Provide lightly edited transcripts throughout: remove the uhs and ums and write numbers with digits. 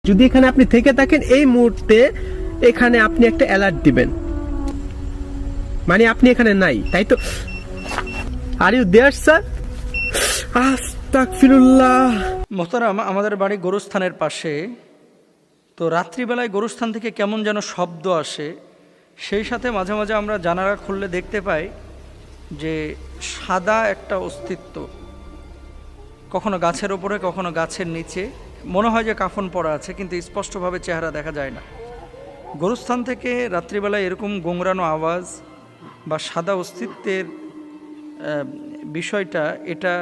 যদি এখানে আপনি থেকে থাকেন এই মুহূর্তে এখানে আপনি একটা অ্যালার্ট দিবেন, মানে আপনি এখানে নাই, তাই তো? Are you there sir? আস্তাগফিরুল্লাহ। মোহতারাম, আমাদের বাড়ি গরুস্থানের পাশে। তো রাত্রিবেলায় গরুস্থান থেকে কেমন যেন শব্দ আসে, সেই সাথে মাঝে মাঝে আমরা জানালা খুললে দেখতে পাই যে সাদা একটা অস্তিত্ব, কখনো গাছের ওপরে কখনো গাছের নিচে, মনে হয় যে কাফন পরা আছে, কিন্তু স্পষ্টভাবে চেহারা দেখা যায় না। গরুস্থান থেকে রাত্রিবেলায় এরকম গোংরানো আওয়াজ বা সাদা অস্তিত্বের বিষয়টা, এটা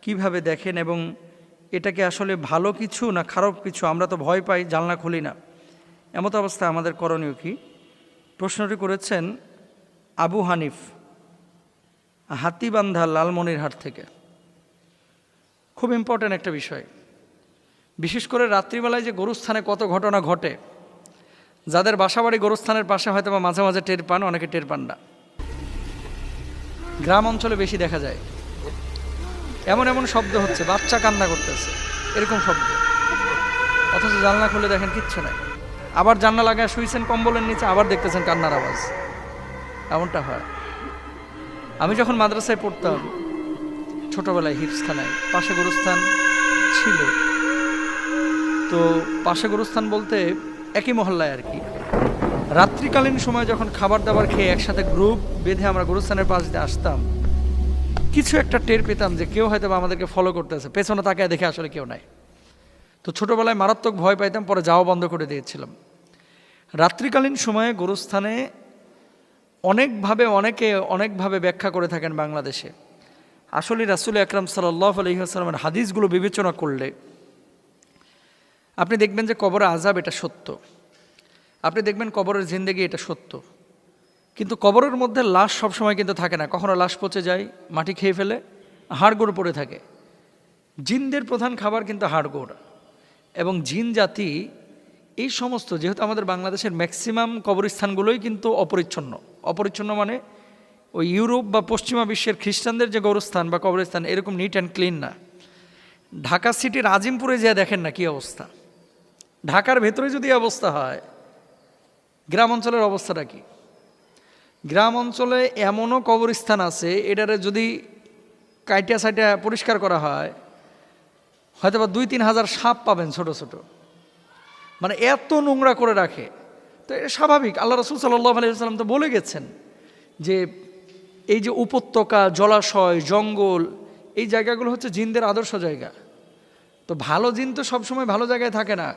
কিভাবে দেখেন এবং এটাকে আসলে ভালো কিছু না খারাপ কিছু? আমরা তো ভয় পাই, জানলা খুলি না। এমত অবস্থায় আমাদের করণীয় কি? প্রশ্নটি করেছেন আবু হানিফ, হাতিবান্ধা, লালমনিরহাট থেকে। খুব ইম্পর্ট্যান্ট একটা বিষয়, বিশেষ করে রাত্রিবেলায় যে গরুস্থানে কত ঘটনা ঘটে। যাদের বাসাবাড়ি গরুস্থানের পাশে হয়তো বা মাঝে মাঝে টের পান, অনেকে টের পান না। গ্রাম অঞ্চলে বেশি দেখা যায়। এমন এমন শব্দ হচ্ছে, বাচ্চা কান্না করতেছে, এরকম শব্দ, অথচ জানলা খুলে দেখেন কিচ্ছু নাই। আবার জানলা লাগায় শুয়েছেন কম্বলের নিচে, আবার দেখতেছেন কান্নার আওয়াজ। এমনটা হয়। আমি যখন মাদ্রাসায় পড়তাম ছোটবেলায়, হিফজখানায়, পাশে গরুস্থান ছিল। তো পাশে গরুস্থান বলতে একই মহল্লায় আর কি। রাত্রিকালীন সময় যখন খাবার দাবার খেয়ে একসাথে গ্রুপ বেঁধে আমরা গরুস্থানের পাশ দিয়ে আসতাম, কিছু একটা টের পেতাম যে কেউ হয়তো আমাদেরকে ফলো করতেছে, পেছনে তাকায় দেখে আসলে কেউ নাই। তো ছোটোবেলায় মারাত্মক ভয় পাইতাম, পরে যাওয়া বন্ধ করে দিয়েছিলাম। রাত্রিকালীন সময়ে গরুস্থানে অনেকে অনেকভাবে ব্যাখ্যা করে থাকেন বাংলাদেশে। আসলে রাসূল আকরাম সাল্লাল্লাহু আলাইহি ওয়াসাল্লামের হাদিসগুলো বিবেচনা করলে আপনি দেখবেন যে কবরে আযাব এটা সত্য, আপনি দেখবেন কবরের জিন্দেগি এটা সত্য। কিন্তু কবরের মধ্যে লাশ সবসময় কিন্তু থাকে না, কখনো লাশ পচে যায়, মাটি খেয়ে ফেলে, হাড়গোড় পড়ে থাকে। জিনদের প্রধান খাবার কিন্তু হাড়গোড়, এবং জিন জাতি এই সমস্ত, যেহেতু আমাদের বাংলাদেশের ম্যাক্সিমাম কবরস্থানগুলোই কিন্তু অপরিচ্ছন্ন মানে ওই ইউরোপ বা পশ্চিমা বিশ্বের খ্রিস্টানদের যে গৌরস্থান বা কবরস্থান এরকম নিট অ্যান্ড ক্লিন না। ঢাকা সিটির আজিমপুরে যেয়ে দেখেন না কি অবস্থা। ঢাকার ভেতরে যদি অবস্থা হয়, গ্রাম অঞ্চলের অবস্থাটা কি? গ্রাম অঞ্চলে এমনও কবরস্থান আছে, এটারে যদি কাইটা সাইটা পরিষ্কার করা হয়, হয়তো বা 2-3 হাজার সাপ পাবেন ছোট ছোট, মানে এত নোংরা করে রাখে। তো এটা স্বাভাবিক। আল্লাহ রাসূল সাল্লাল্লাহু আলাইহি ওয়াসাল্লাম তো বলে গেছেন যে এই যে উপত্যকা, জলাশয়, জঙ্গল, এই জায়গাগুলো হচ্ছে জিনদের আদর্শ জায়গা। তো ভালো জিন তো সবসময় ভালো জায়গায় থাকে না।